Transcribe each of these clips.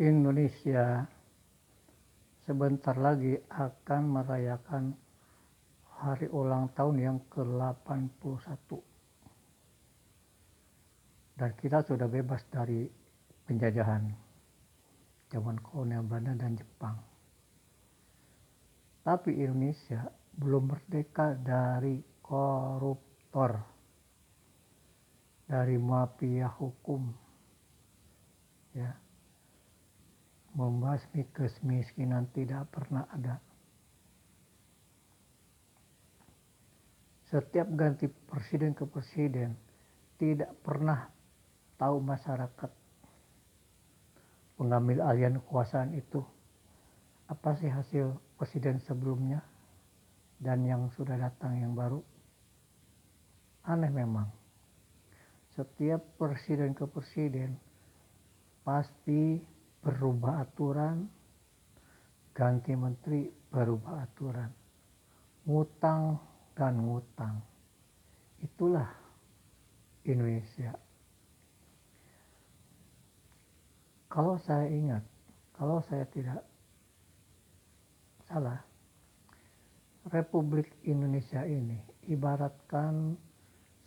Indonesia sebentar lagi akan merayakan hari ulang tahun yang ke-81. Dan kita sudah bebas dari penjajahan zaman kolonial Belanda dan Jepang. Tapi Indonesia belum merdeka dari koruptor, dari mafia hukum, ya, membasmi kemiskinan tidak pernah ada. Setiap ganti presiden ke presiden tidak pernah tahu masyarakat pengambil alihan kekuasaan itu apa sih hasil presiden sebelumnya dan yang sudah datang yang baru. Aneh memang, setiap presiden ke presiden pasti berubah aturan, ganti menteri berubah aturan, ngutang dan ngutang. Itulah Indonesia. Kalau saya ingat, kalau saya tidak salah, Republik Indonesia ini ibaratkan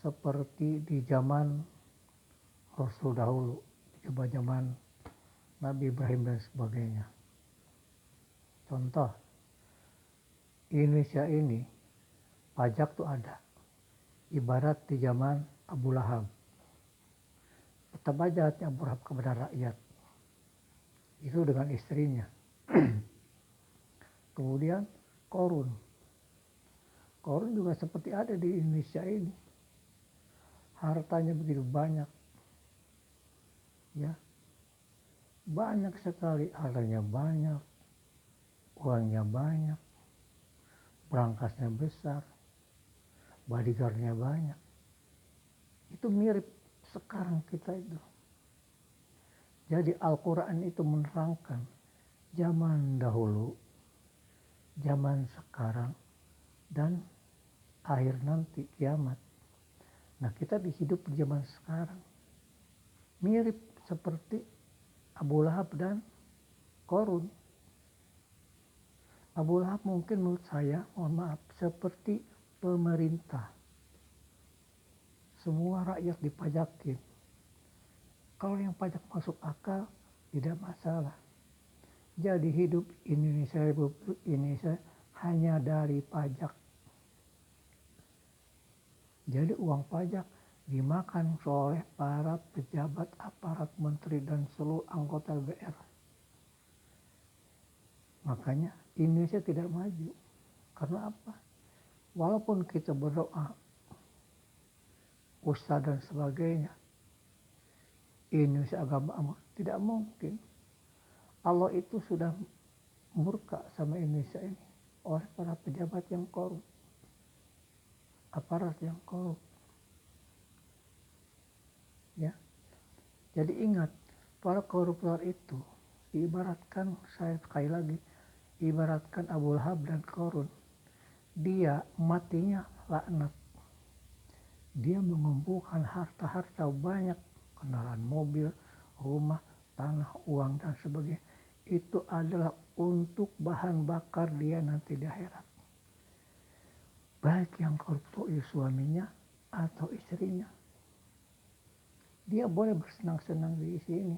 seperti di zaman Rasul dahulu, di zaman Nabi Ibrahim dan sebagainya. Contoh, Indonesia ini pajak tuh ada, ibarat di zaman Abu Lahab. Betapa jahatnya Abu Lahab kepada rakyat, itu dengan istrinya. Kemudian Korun juga seperti ada di Indonesia ini. Hartanya begitu banyak, ya, banyak sekali, hartanya banyak, uangnya banyak, berangkasnya besar, bodyguardnya banyak. Itu mirip sekarang kita itu. Jadi Al-Quran itu menerangkan zaman dahulu, zaman sekarang, dan akhir nanti kiamat. Nah, kita hidup di zaman sekarang. Mirip seperti Abu Lahab dan Korun. Abu Lahab mungkin menurut saya, mohon maaf, seperti pemerintah. Semua rakyat dipajakin. Kalau yang pajak masuk akal, tidak masalah. Jadi hidup Indonesia, Republik Indonesia hanya dari pajak. Jadi uang pajak dimakan oleh para pejabat, aparat, menteri, dan seluruh anggota DPR. Makanya Indonesia tidak maju. Karena apa? Walaupun kita berdoa, usaha dan sebagainya, Indonesia agama tidak mungkin. Allah itu sudah murka sama Indonesia ini oleh para pejabat yang korup, aparat yang korup. Ya, jadi ingat, para koruptor itu ibaratkan, saya sekali lagi, ibaratkan Abu Lahab dan Korun. Dia matinya laknat. Dia mengumpulkan harta-harta banyak, kendaraan mobil, rumah, tanah, uang, dan sebagainya. Itu adalah untuk bahan bakar dia nanti di akhirat. Baik yang koruptor itu suaminya atau istrinya. Dia boleh bersenang-senang di sini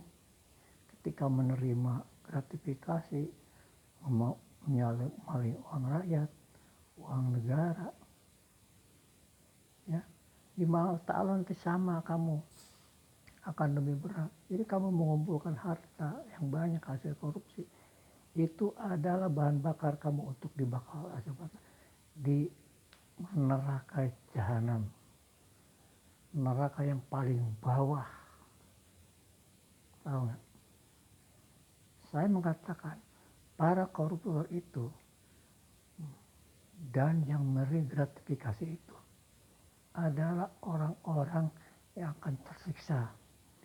ketika menerima gratifikasi, menyalip uang rakyat, uang negara. Ya, di mata Allah nanti sama kamu akan lebih berat. Jadi kamu mengumpulkan harta yang banyak hasil korupsi, itu adalah bahan bakar kamu untuk dibakar di neraka jahanam, neraka yang paling bawah. Tahu nggak? Saya mengatakan para koruptor itu dan yang menerima gratifikasi itu adalah orang-orang yang akan tersiksa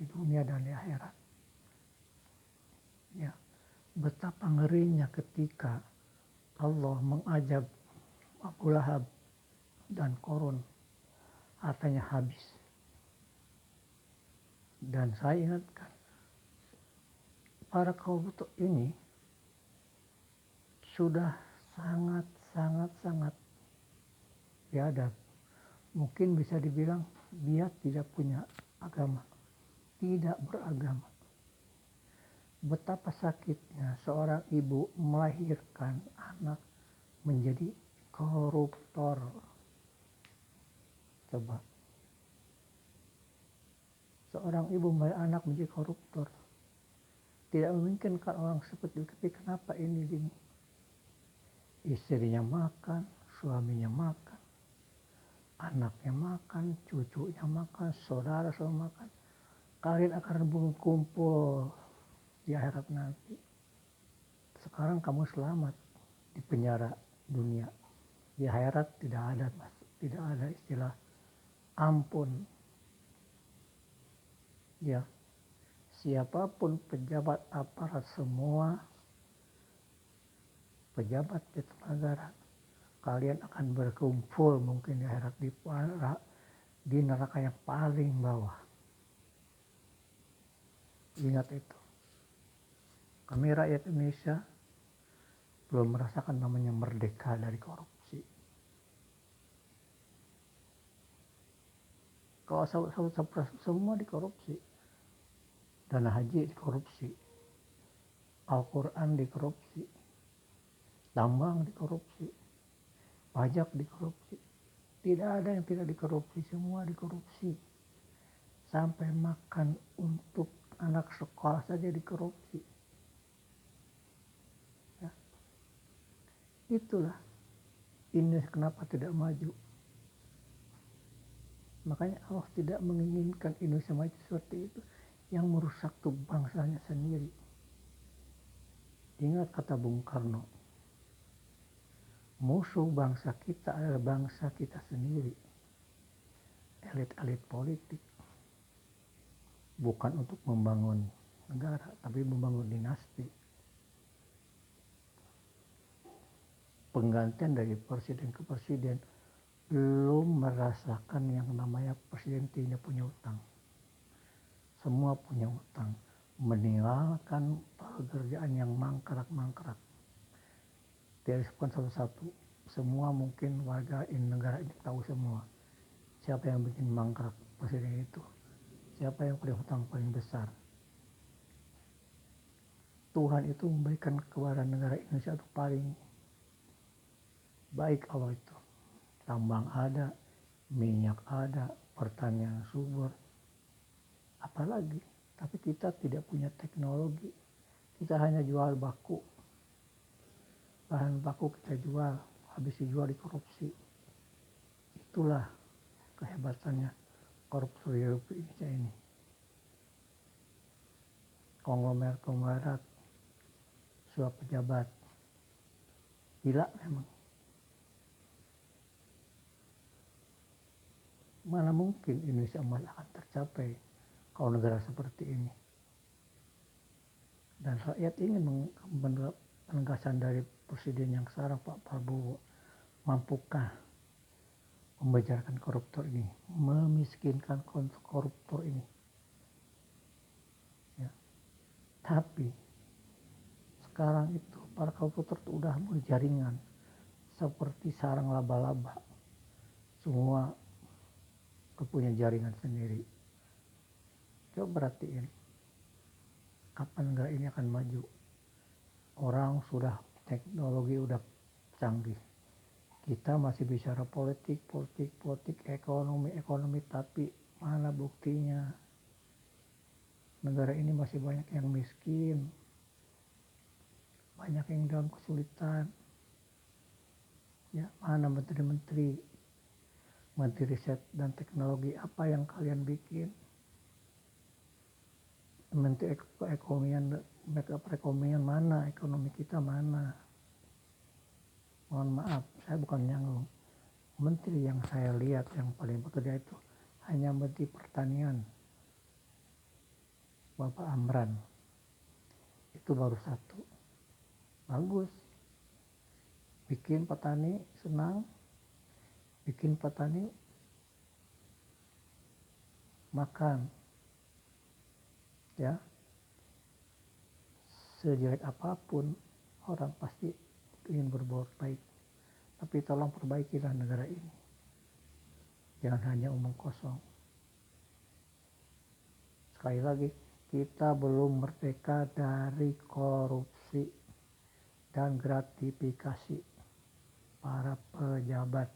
di dunia dan di akhirat. Ya, betapa ngerinya ketika Allah mengajab Abu Lahab dan Korun, hartanya habis. Dan saya ingatkan, para koruptor ini sudah sangat biadab. Mungkin bisa dibilang dia tidak punya agama, tidak beragama. Betapa sakitnya seorang ibu melahirkan anak menjadi koruptor. Coba. Seorang ibu melahirkan anak menjadi koruptor. Tidak memungkinkan orang seperti itu. Tapi kenapa ini gini? Istrinya makan, suaminya makan, anaknya makan, cucunya makan, saudara makan. Kalian akan berkumpul di akhirat nanti. Sekarang kamu selamat di penjara dunia. Di akhirat tidak ada istilah ampun. Ya, siapapun pejabat aparat semua pejabat di negara, kalian akan berkumpul mungkin di akhirat di neraka yang paling bawah. Ingat itu. Kami rakyat Indonesia belum merasakan namanya merdeka dari korupsi. Kalau semua dikorupsi, dana haji dikorupsi, Al-Quran dikorupsi, tambang dikorupsi, pajak dikorupsi. Tidak ada yang tidak dikorupsi, semua dikorupsi. Sampai makan untuk anak sekolah saja dikorupsi. Ya. Itulah Indonesia kenapa tidak maju. Makanya Allah tidak menginginkan Indonesia maju seperti itu, yang merusak tuh bangsanya sendiri. Ingat kata Bung Karno, musuh bangsa kita adalah bangsa kita sendiri. Elit-elit politik bukan untuk membangun negara, tapi membangun dinasti. Penggantian dari presiden ke presiden belum merasakan yang namanya presiden tidak punya utang. Semua punya utang. Meninggalkan pekerjaan yang mangkrak. Tidak disebutkan satu-satu. Semua mungkin warga negara ini tahu semua. Siapa yang bikin mangkrak presiden itu. Siapa yang punya hutang paling besar. Tuhan itu memberikan kepada negara Indonesia itu paling baik Allah itu. Tambang ada, minyak ada, pertanian subur. Apalagi, tapi kita tidak punya teknologi. Kita hanya jual baku. Bahan baku kita jual, habis dijual dikorupsi. Itulah kehebatannya korupsi Indonesia ini. Konglomerat, suap pejabat. Gila memang. Mana mungkin Indonesia emas akan tercapai kalau negara seperti ini. Dan rakyat ingin penegasan dari presiden yang sekarang Pak Prabowo. Mampukah membicarakan koruptor ini, memiskinkan koruptor ini? Ya. Tapi sekarang itu para koruptor itu udah berjaringan seperti sarang laba-laba. Semua punya jaringan sendiri. Coba perhatiin, kapan negara ini akan maju? Orang sudah teknologi udah canggih. Kita masih bicara politik, ekonomi, tapi mana buktinya? Negara ini masih banyak yang miskin, banyak yang dalam kesulitan. Ya, mana menteri riset dan teknologi, apa yang kalian bikin? Menteri perekonomian mana? Ekonomi kita mana? Mohon maaf, saya bukan nyanggung. Menteri yang saya lihat yang paling bekerja itu hanya Menteri Pertanian, Bapak Amran. Itu baru satu. Bagus. Bikin petani senang, bikin petani makan. Ya. sejelek apapun orang pasti ingin berbuat baik, tapi tolong perbaikilah negara ini, jangan hanya omong kosong. Sekali lagi, kita belum merdeka dari korupsi dan gratifikasi para pejabat.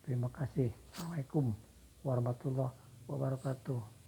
Terima kasih. Assalamualaikum warahmatullahi wabarakatuh.